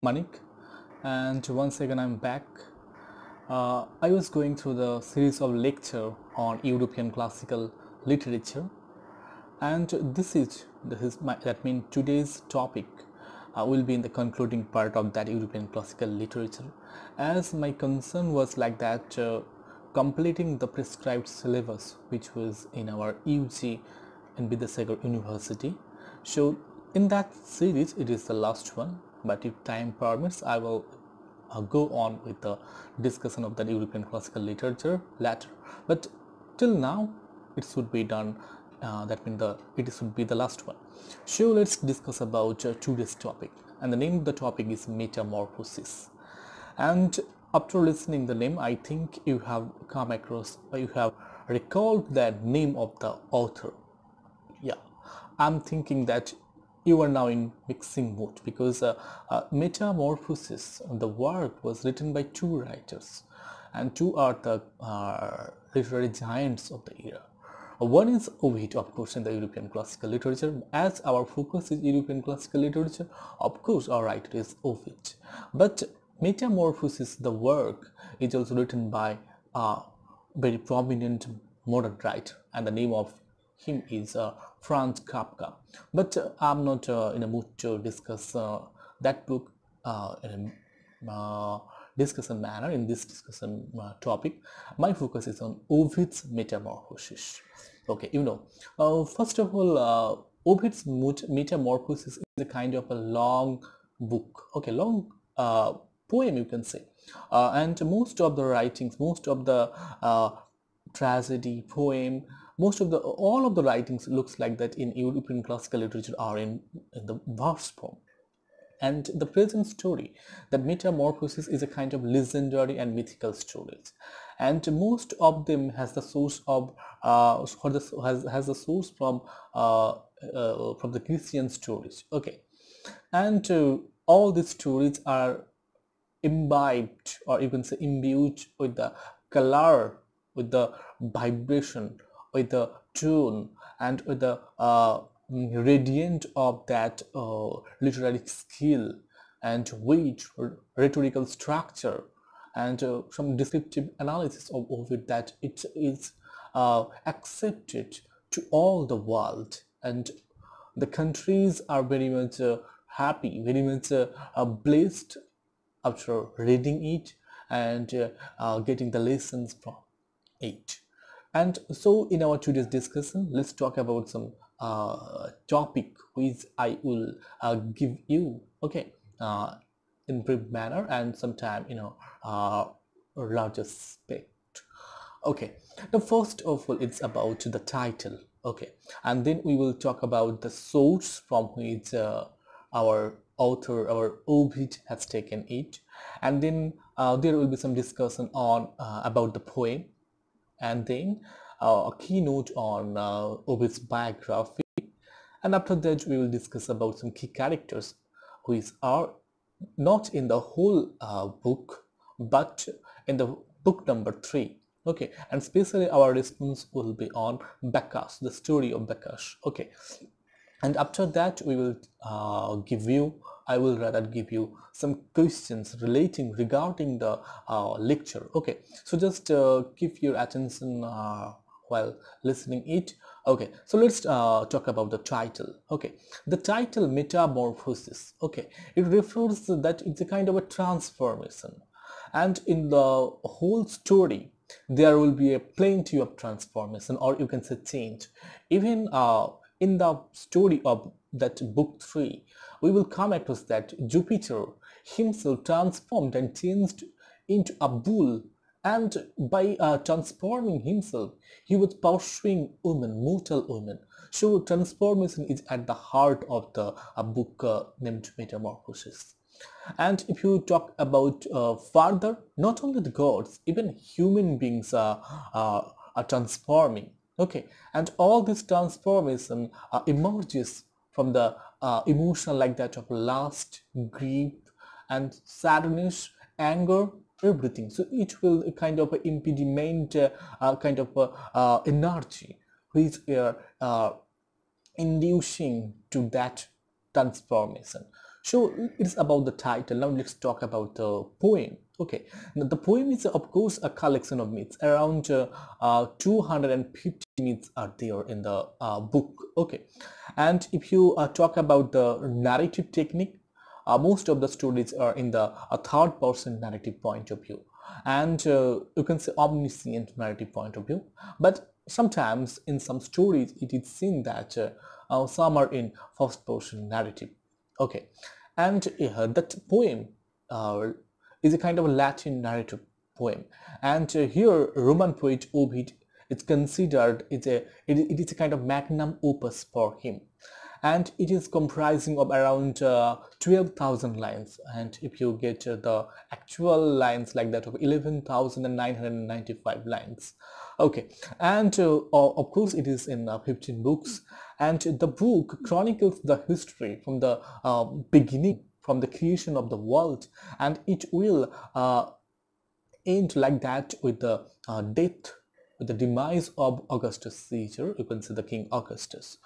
Manik, and once again I'm back. I was going through the series of lecture on European classical literature, and that means today's topic will be in the concluding part of that European classical literature, as my concern was like that completing the prescribed syllabus which was in our UG in Vidyasagar University. So in that series it is the last one, but if time permits I will go on with the discussion of the European classical literature later, but till now it should be done. That means it should be the last one. So let's discuss about today's topic, and the name of the topic is Metamorphosis. And after listening the name, I think you have come across, you have recalled the name of the author. Yeah, I'm thinking that you are now in mixing mood, because Metamorphosis, the work was written by two writers, and two are the literary giants of the era. One is Ovid, of course, in the European classical literature. As our focus is European classical literature, of course our writer is Ovid. But Metamorphosis, the work, is also written by a very prominent modern writer, and the name of him is Franz Kafka. But I'm not in a mood to discuss that book in a discussion manner. In this discussion topic, my focus is on Ovid's Metamorphoses. Okay, first of all, Ovid's Metamorphoses is a kind of a long book, okay, long poem, you can say, and most of the writings, most of the tragedy, poem, all of the writings looks like that in European classical literature are in the verse form. And the present story, that Metamorphosis, is a kind of legendary and mythical stories, and most of them has the source of has the source from the Christian stories. Okay, and all these stories are imbibed, or you can say imbued, with the color, with the vibration, with the tone, and with the radiant of that literary skill and weight, rhetorical structure, and some descriptive analysis of Ovid, that it is accepted to all the world, and the countries are very much happy, very much blessed after reading it and getting the lessons from it. And so in our today's discussion, let's talk about some topic which I will give you, okay, in brief manner, and sometime larger spect. Okay, now first of all, it's about the title, okay, and then we will talk about the source from which our author, our Ovid, has taken it, and then there will be some discussion on about the poem, and then a keynote on Ovid's biography, and after that we will discuss about some key characters which are not in the whole book but in the book number 3. Okay, and especially our response will be on Bacchus, the story of Bacchus. Okay, and after that we will I will rather give you some questions regarding the lecture. Okay, so just keep your attention while listening it. Okay, so let's talk about the title. Okay, the title Metamorphosis, okay, it refers to that it's a kind of a transformation, and in the whole story there will be a plenty of transformation, or you can say change. Even in the story of that book 3, we will come across that Jupiter himself transformed and changed into a bull, and by transforming himself he was pursuing women, mortal women. So transformation is at the heart of the book named Metamorphosis. And if you talk about further, not only the gods, even human beings are transforming. Okay, and all this transformation emerges from the emotion like that of lust, grief, and sadness, anger, everything. So it will a kind of impediment, kind of energy which we are inducing to that transformation. So it's about the title. Now let's talk about the poem. Okay, now the poem is of course a collection of myths. Around 250 myths are there in the book. Okay, and if you talk about the narrative technique, most of the stories are in the third person narrative point of view, and you can say omniscient narrative point of view. But sometimes in some stories it is seen that some are in first person narrative. Okay, and that poem uh, is a kind of a Latin narrative poem, and here Roman poet Ovid is considered it is a kind of magnum opus for him, and it is comprising of around 12,000 lines, and if you get the actual lines like that of 11,995 lines. Okay, and of course it is in 15 books, and the book chronicles the history from the beginning, from the creation of the world, and it will end like that with the death, with the demise of Augustus Caesar, you can say the King Augustus.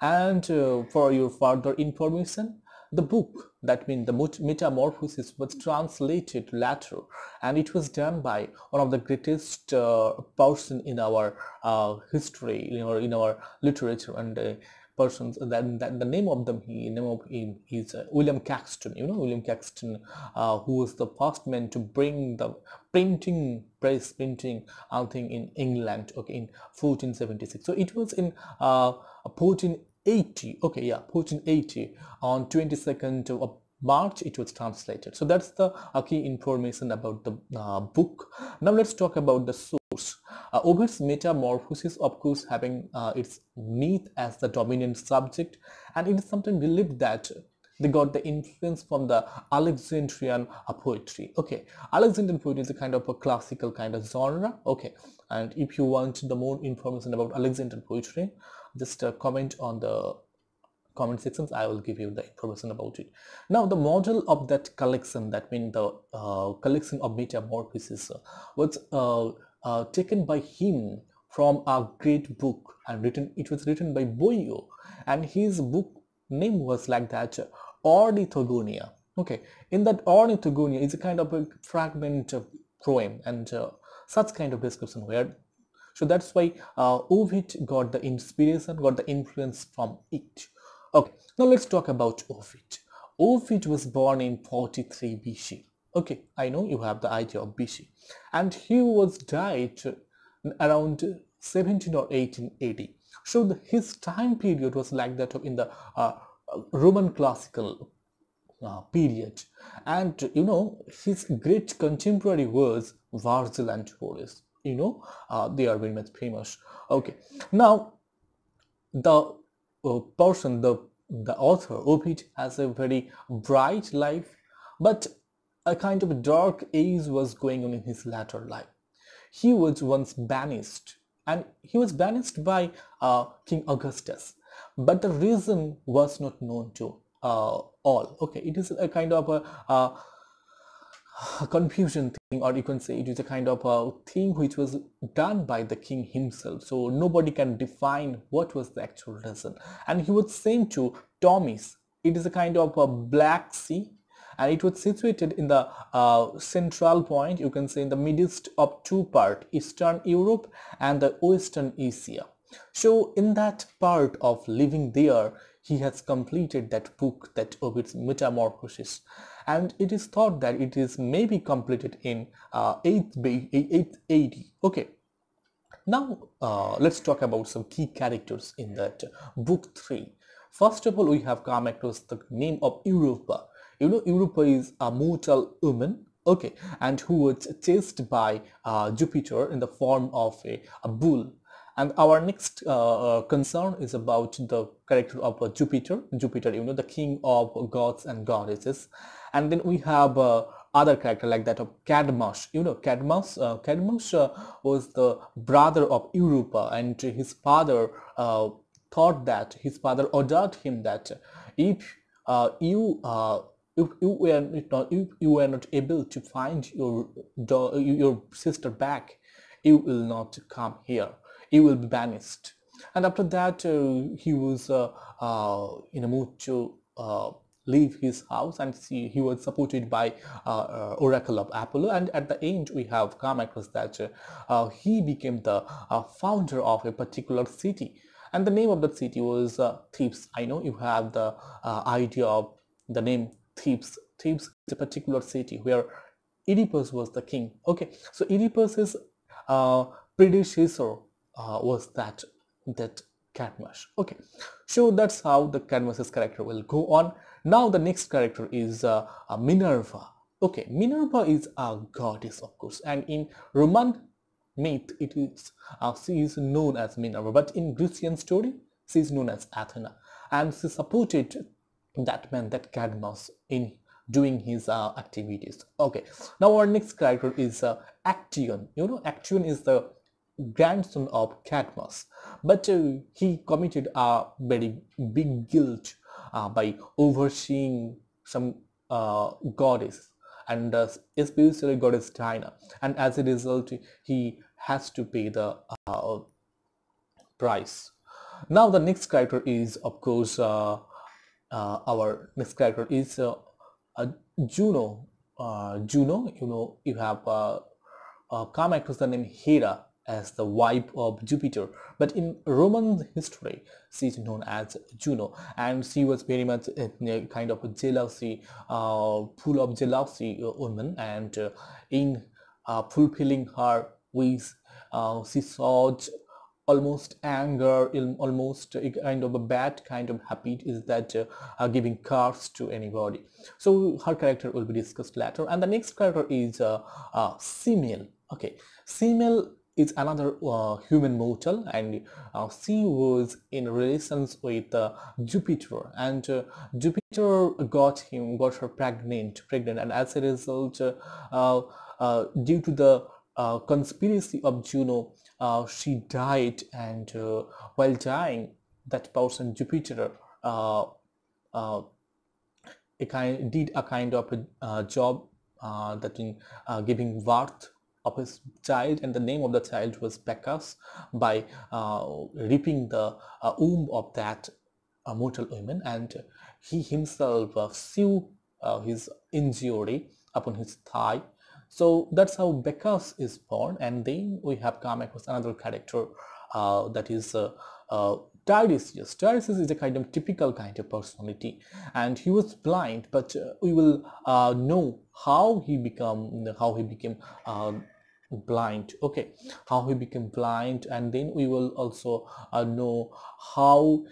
And for your further information, the book, that means the Metamorphoses, was translated later, and it was done by one of the greatest person in our history, in our literature, and persons. That the name of him is William Caxton. William Caxton, who was the first man to bring the press printing thing in England. Okay, in 1476. So it was in 1480. Okay, yeah, 1480 on 22nd of March it was translated. So that's the key information about the book. Now let's talk about the source. Ovid's Metamorphoses, of course, having its myth as the dominant subject, and it is sometimes believed that they got the influence from the Alexandrian poetry. Okay, Alexandrian poetry is a kind of a classical kind of genre. Okay, and if you want the more information about Alexandrian poetry, just comment on the comment sections. I will give you the information about it. Now the model of that collection, that means the collection of Metamorphoses, was taken by him from a great book, and it was written by Boio, and his book name was like that, Ornithogonia. Okay, in that Ornithogonia is a kind of a fragment poem, and such kind of description where, so that's why Ovid got the inspiration, got the influence from it. Okay, now let's talk about Ovid. Ovid was born in 43 BC. Okay, I know you have the idea of BC, and he was died around 17 or 18 AD. So his time period was like that of in the Roman classical period, and his great contemporary was Virgil and Horace. They are very much famous. Okay, now the person, the author Ovid, has a very bright life, but a kind of dark age was going on in his latter life. He was once banished, and he was banished by King Augustus, but the reason was not known to all. Okay, it is a kind of a confusion thing, or you can say it is a kind of a thing which was done by the king himself, so nobody can define what was the actual reason. And he was sent to Tomis. It is a kind of a Black Sea, and it was situated in the central point, you can say in the midst of two parts, Eastern Europe and the Western Asia. So in that part of living there, he has completed that book, that Ovid's Metamorphoses, and it is thought that it is maybe completed in 8th AD. Okay, now let's talk about some key characters in that book 3. First of all, we have come across the name of Europa. Europa is a mortal woman, okay, and who was chased by Jupiter in the form of a bull. And our next concern is about the character of Jupiter, the king of gods and goddesses. And then we have other character like that of Cadmus. Cadmus was the brother of Europa, and his father thought that, his father ordered him that if you were not able to find your sister back, you will not come here, you will be banished. And after that he was in a mood to leave his house, and he was supported by oracle of Apollo, and at the end we have come across that he became the founder of a particular city, and the name of that city was Thebes. I know you have the idea of the name Thebes. Thebes is a particular city where Oedipus was the king. Okay, so Oedipus's predecessor was that Cadmus. Okay, so that's how the Cadmus's character will go on. Now the next character is Minerva. Okay, Minerva is a goddess, of course, and in Roman myth it is she is known as Minerva, but in Grecian story she is known as Athena, and she supported that man, that Cadmus, in doing his activities. Okay, now our next character is Actaeon. You know, Actaeon is the grandson of Cadmus, but he committed a very big guilt by overseeing some goddess, and especially goddess Diana, and as a result he has to pay the price. Now the next character is, of course, our next character is Juno. Juno, you know, you have come across the name Hera as the wife of Jupiter, but in Roman history she is known as Juno, and she was very much a kind of a jealousy, full of jealousy woman, and in fulfilling her wish she sought almost anger, almost a kind of a bad kind of habit is that giving cards to anybody. So her character will be discussed later, and the next character is Semele. Okay, Semele is another human mortal, and she was in relations with Jupiter, and Jupiter got her pregnant, and as a result, due to the conspiracy of Juno, she died, and while dying, that person Jupiter did a kind of a job that in giving birth of his child, and the name of the child was Bacchus, by ripping the womb of that mortal woman, and he himself sew his injury upon his thigh. So that's how Bacchus is born, and then we have come across another character that is Tiresias. Tiresias is a kind of typical kind of personality, and he was blind, but we will know how he became blind. Okay, how he became blind, and then we will also know how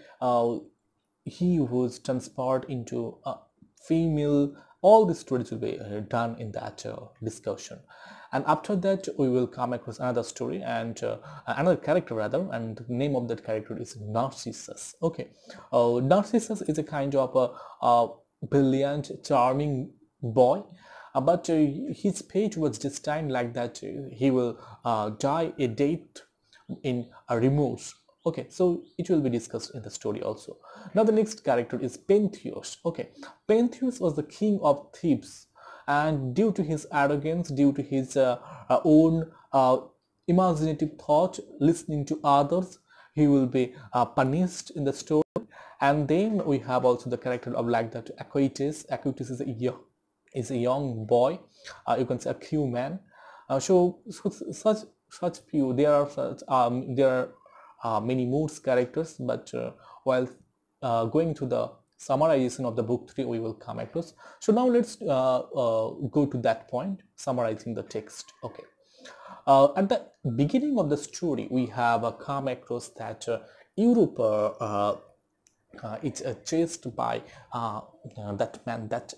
he was transferred into a female. All the stories will be done in that discussion, and after that we will come across another story, and another character rather, and the name of that character is Narcissus. Okay, Narcissus is a kind of a brilliant, charming boy, but his fate was destined like that he will die a death in a remorse. Okay, so it will be discussed in the story also. Now the next character is Pentheus. Okay, Pentheus was the king of Thebes, and due to his arrogance, due to his own imaginative thought, listening to others, he will be punished in the story. And then we have also the character of like that Aquates. Aquates is a young boy, you can say a Q man. So such few, there are many moods characters, but while going to the summarization of the book 3 we will come across. So now let's go to that point, summarizing the text. Okay, at the beginning of the story we have come across that Europa it's chased by that man, that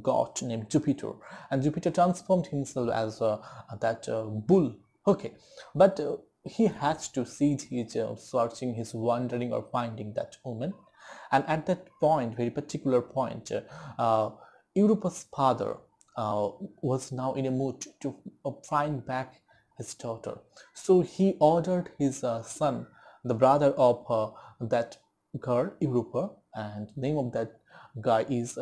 god named Jupiter, and Jupiter transformed himself as that bull. Okay, but he has to cease his searching, his wandering or finding that woman, and at that point, very particular point, Europa's father was now in a mood to find back his daughter. So he ordered his son, the brother of that girl, Europa, and the name of that guy is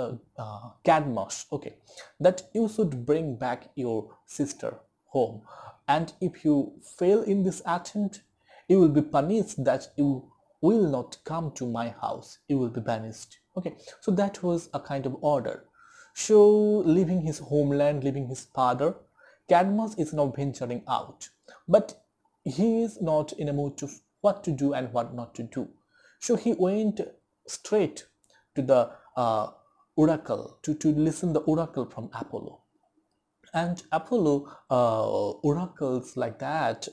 Cadmus. Okay, that you should bring back your sister home, and if you fail in this attempt, you will be punished that you will not come to my house, you will be banished. Okay, so that was a kind of order. So leaving his homeland, leaving his father, Cadmus is now venturing out, but he is not in a mood to what to do and what not to do. So he went straight to the oracle to listen the oracle from Apollo. And Apollo oracles like that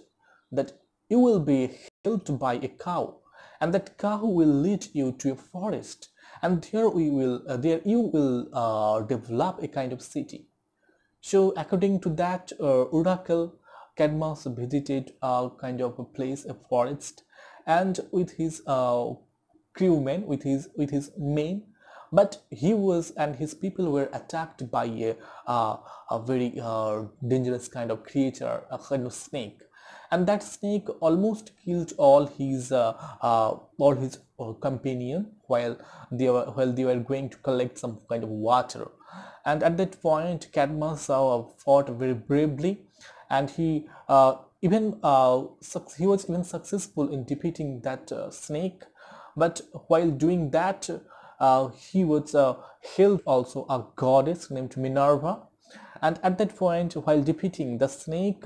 you will be helped by a cow, and that cow will lead you to a forest, and there you will develop a kind of city. So according to that oracle, Cadmus visited a kind of a place, a forest, and with his crewmen, with his men, but he was and his people were attacked by a very dangerous kind of creature, a kind of snake, and that snake almost killed all his companion while they were going to collect some kind of water. And at that point, Cadmus fought very bravely, and he was even successful in defeating that snake. But while doing that, he was held also a goddess named Minerva, and at that point, while defeating the snake,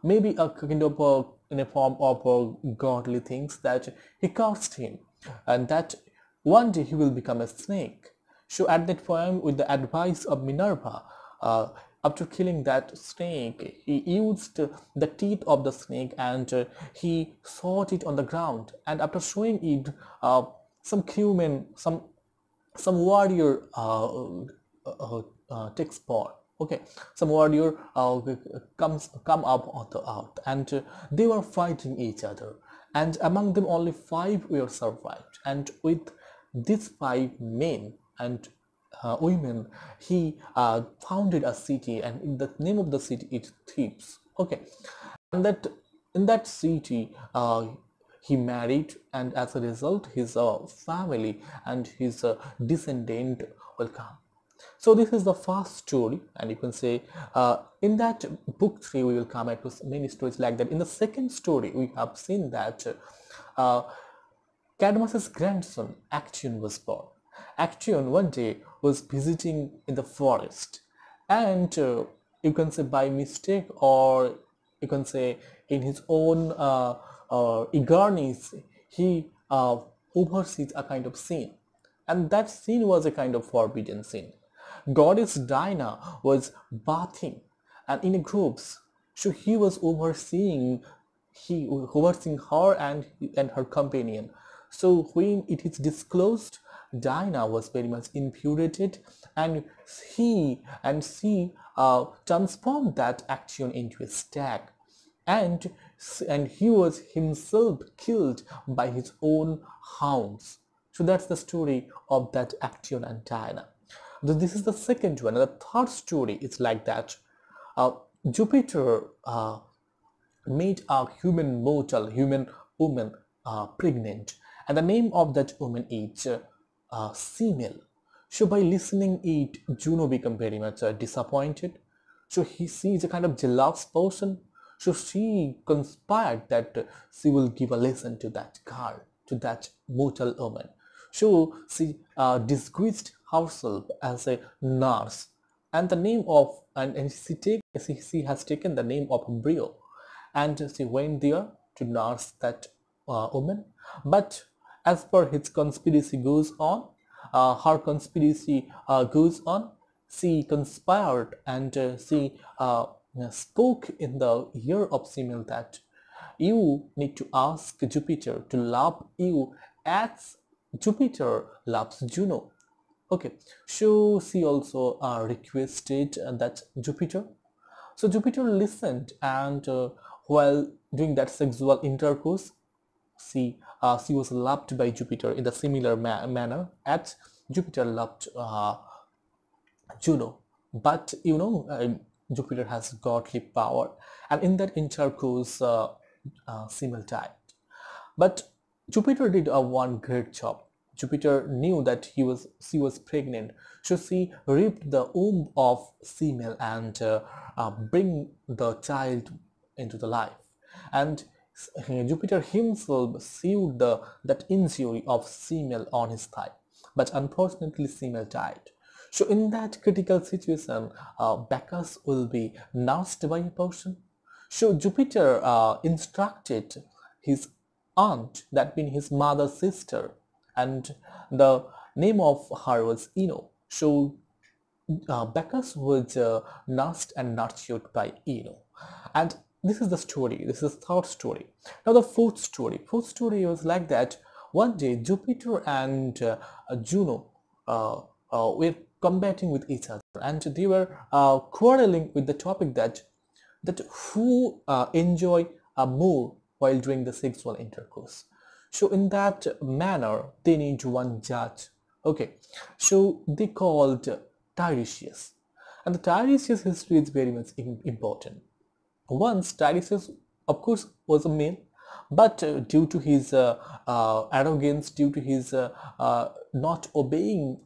maybe a kind of in a form of godly things, that he cursed him, and that one day he will become a snake. So at that point, with the advice of Minerva, after killing that snake, he used the teeth of the snake, and he sawed it on the ground. And after showing it, some crewmen, some warrior takes part. Okay, some warrior come up on the earth, and they were fighting each other, and among them only 5 were survived, and with these 5 men and women, he founded a city, and the name of the city is Thebes. Okay, and that in that city he married, and as a result his family and his descendant will come. So this is the first story, and you can say in that book 3 we will come across many stories like that. In the second story we have seen that uh, Cadmus's grandson Actaeon was born. Actaeon one day was visiting in the forest, and you can say by mistake, or you can say in his own eagerness, he oversees a kind of sin, and that sin was a kind of forbidden sin. Goddess Dinah was bathing and in groups, so he overseeing her and her companion. So when it is disclosed, Dinah was very much infuriated, and she transformed that action into a stag, and he was himself killed by his own hounds. So that's the story of that Actaeon and Diana. This is the second one. And the third story is like that. Jupiter made a human woman pregnant, and the name of that woman is Female. So by listening it, Juno became very much disappointed. So she is a kind of jealous person. So she conspired that she will give a lesson to that girl, to that mortal woman. So she disguised herself as a nurse, and the name of and she has taken the name of Brio, and she went there to nurse that woman. But as per his conspiracy goes on, her conspiracy goes on. She conspired, and she spoke in the ear of Semele that you need to ask Jupiter to love you as Jupiter loves Juno. Okay, so she also requested that Jupiter. So Jupiter listened, and while doing that sexual intercourse, she was loved by Jupiter in the similar manner as Jupiter loved Juno. But Jupiter has godly power, and in that intercourse, Semele died. But Jupiter did a one great job. Jupiter knew that she was pregnant, so she ripped the womb of Semele and bring the child into the life. And Jupiter himself sewed that injury of Semele on his thigh. but unfortunately Semele died. So in that critical situation, Bacchus will be nursed by a person. So Jupiter instructed his aunt, that being his mother's sister, and the name of her was Ino. So Bacchus was nursed and nurtured by Ino. And this is the story. This is the third story. Now the fourth story. Fourth story was like that. One day Jupiter and Juno were combating with each other, and they were quarreling with the topic that who enjoy more while doing the sexual intercourse. So in that manner, they need one judge. Okay, so they called Tiresias, and the Tiresias history is very much important. Once Tiresias, of course, was a male, but due to his arrogance, due to his not obeying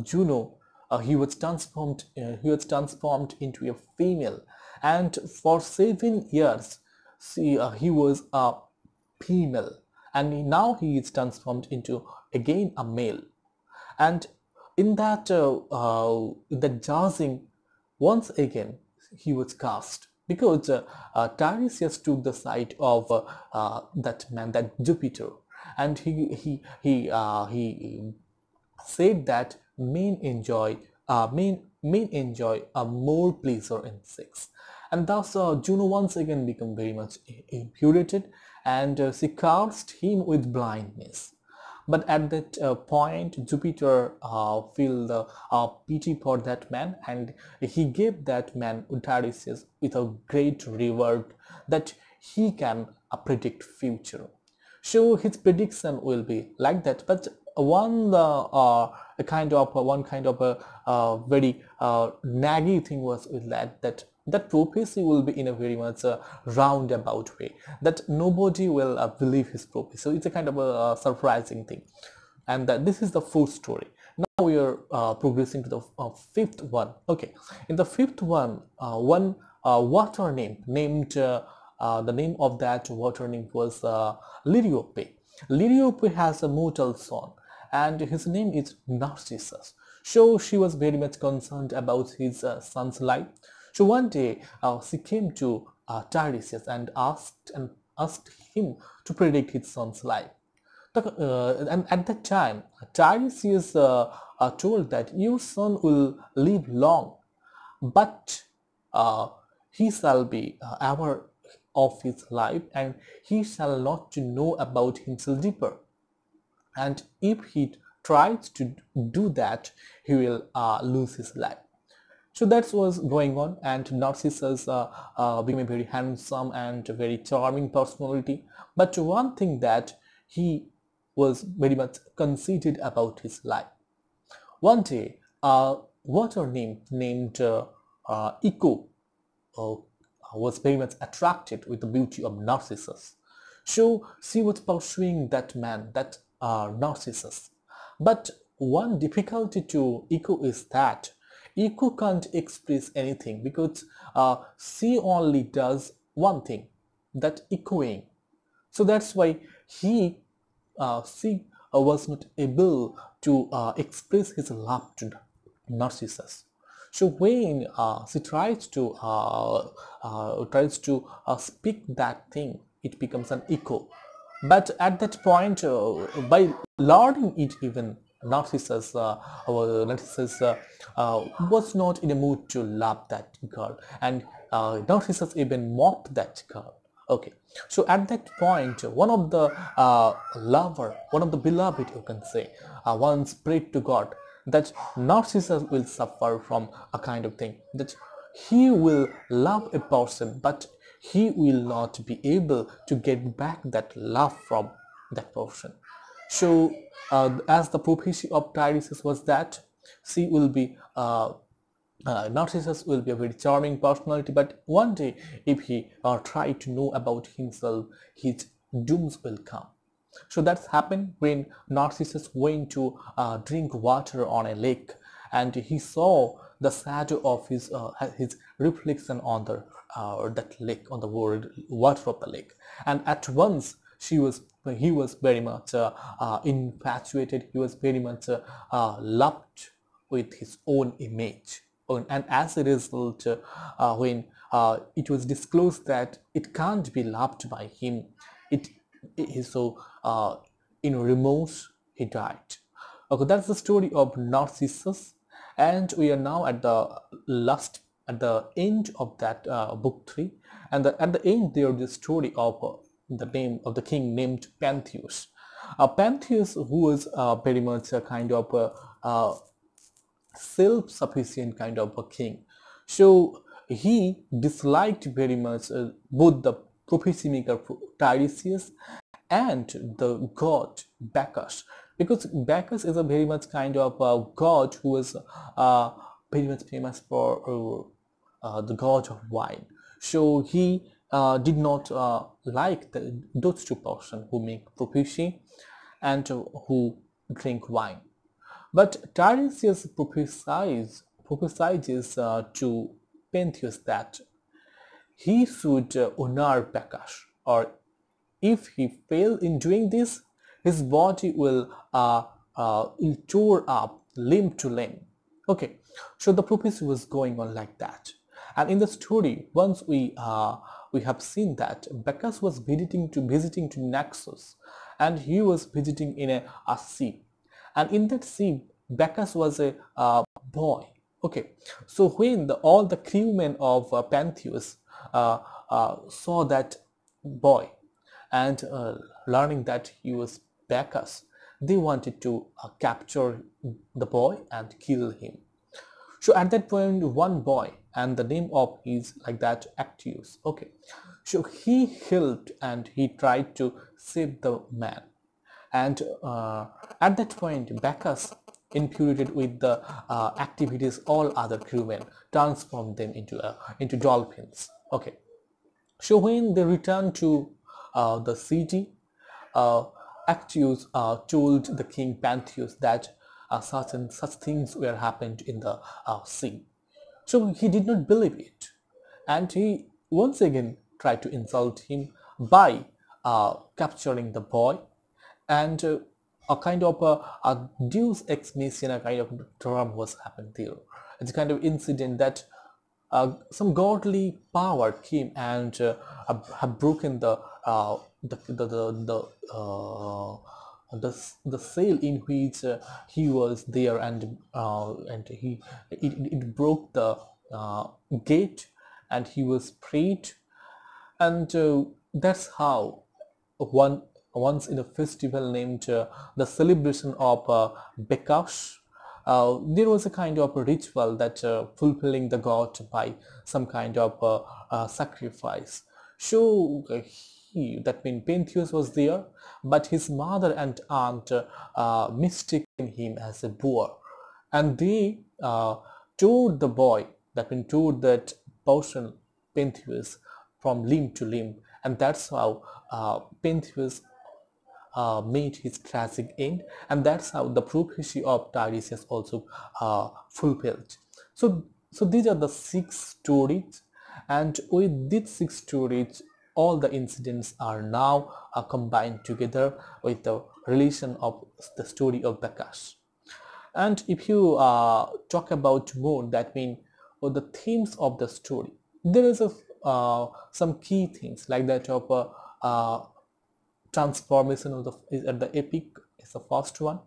Juno, he was transformed. He was transformed into a female, and for 7 years, he was a female, and now he is transformed into again a male. And in that judging, once again he was cast, because Tiresias took the side of that man, that Jupiter, and he said that men enjoy more pleasure in sex, and thus Juno once again became very much infuriated, and she cursed him with blindness. But at that point, Jupiter felt the pity for that man, and he gave that man Tiresias with a great reward that he can predict future. So his prediction will be like that. But one kind of a very naggy thing was with that prophecy will be in a very much roundabout way, that nobody will believe his prophecy. So it's a kind of a surprising thing. And this is the fourth story. Now we are progressing to the fifth one. Okay, in the fifth one, one water nymph named the name of that water nymph was Liriope. Liriope has a mortal son, and his name is Narcissus. So she was very much concerned about his son's life. So one day she came to Tiresias and asked him to predict his son's life. And at that time, Tiresias told that your son will live long, but he shall be ever of his life, and he shall not know about himself deeper. And if he tries to do that, he will lose his life. So that was going on, and Narcissus became a very handsome and very charming personality. But one thing that he was very much conceited about his life. One day, a water nymph named Echo was very much attracted with the beauty of Narcissus. So she was pursuing that man, that Narcissus. But one difficulty to Echo is that Echo can't express anything, because she only does one thing, that echoing. So that's why she was not able to express his love to Narcissus. So when she tries to speak that thing, it becomes an echo. But at that point, by learning it, even Narcissus was not in a mood to love that girl, and Narcissus even mocked that girl. Okay, so at that point, one of the one of the beloved, you can say, once prayed to God that Narcissus will suffer from a kind of thing, that he will love a person, but he will not be able to get back that love from that person. So as the prophecy of Tiresias was that she will be Narcissus will be a very charming personality, but one day if he try to know about himself, his dooms will come. So that's happened when Narcissus went to drink water on a lake, and he saw the shadow of his reflection on the that lake, on the water of the lake, and at once he was very much infatuated. He was very much loved with his own image, and as a result, when it was disclosed that it can't be loved by him, it so in remorse he died. Okay, that's the story of Narcissus, and we are now at the end of that book 3, and at the end there is the story of the name of the king named Pantheus. Pantheus, who was very much a kind of self-sufficient kind of a king. So he disliked very much both the prophecy maker Tiresias and the god Bacchus, because Bacchus is a very much kind of a god who was very much famous for the god of wine. So he did not like those two persons who make prophecy and who drink wine. But Tiresias prophesies to Pentheus that he should honor Bacchus, or if he fails in doing this, his body will tore up limb to limb. Okay, so the prophecy was going on like that, and in the story, once we have seen that Bacchus was visiting to Naxos, and he was visiting in a sea, and in that sea Bacchus was a boy. Okay, so when all the crewmen of Pantheus saw that boy and learning that he was Bacchus, they wanted to capture the boy and kill him. So at that point, one boy, and the name of his like that Actius. Okay, so he helped and he tried to save the man, and at that point Bacchus infuriated with the activities all other crewmen, transformed them into dolphins. Okay, so when they returned to the city, Actius told the king Pantheus that such and such things were happened in the sea. So he did not believe it, and he once again tried to insult him by capturing the boy, and a kind of a deus ex machina kind of term was happened there. It's a kind of incident that some godly power came and have broken the sail in which he was there, and it broke the gate, and he was freed, and that's how once in a festival named the celebration of Bacchus, there was a kind of a ritual that fulfilling the god by some kind of sacrifice. So that means Pentheus was there, but his mother and aunt mistaken him as a boar, and they tore the boy, that means tore that person Pentheus from limb to limb, and that's how Pentheus made his tragic end, and that's how the prophecy of Tiresias also fulfilled. So these are the 6 stories, and with these 6 stories, all the incidents are now combined together with the relation of the story of Bacchus. And if you talk about more, that means the themes of the story, there is some key things like that of transformation of the epic is the first one,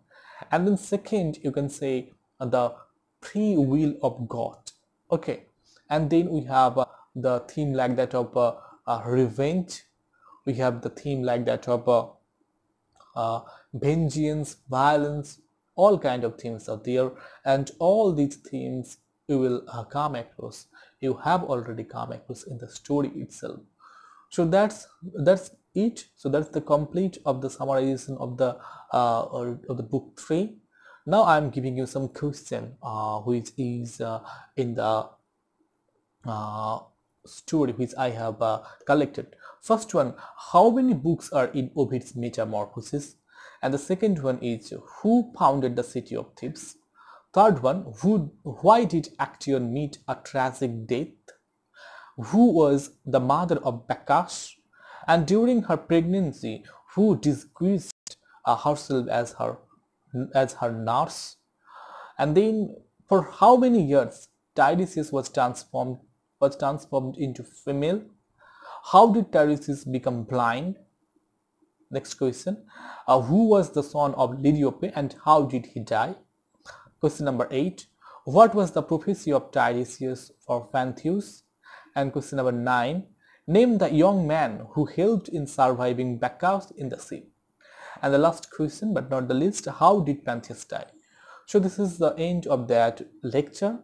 and then second you can say the free will of God. Okay, and then we have the theme like that of revenge. We have the theme like that of vengeance, violence, all kind of themes are there, and all these themes you will come across, you have already come across in the story itself. So that's it. So that's the complete of the summarization of the book 3. Now I'm giving you some question which is in the story which I have collected. First one, how many books are in Ovid's Metamorphoses? And the second one is, who founded the city of Thebes? Third one, why did Actaeon meet a tragic death? Who was the mother of Bacchus? And during her pregnancy, who disguised herself as her nurse. And then for how many years Tiresias was transformed into female? How did Tiresias become blind? Next question. Who was the son of Lydiope and how did he die? Question number 8. What was the prophecy of Tiresias for Pantheus? And question number 9. Name the young man who helped in surviving Bacchus in the sea. And the last question, but not the least, how did Pantheus die? So this is the end of that lecture,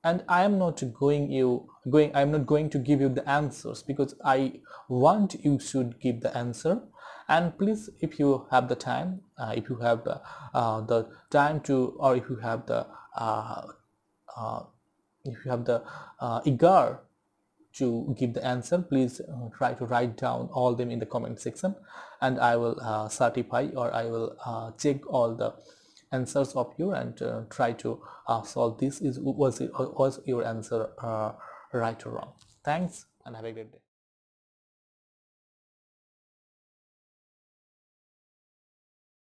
and I am not going to give you the answers because I want you should give the answer. And please, if you have the time, if you have the time to, or if you have the eager to give the answer, please try to write down all them in the comment section, and I will certify, or I will check all the answers of you and try to solve this. Was your answer right or wrong? Thanks and have a great day.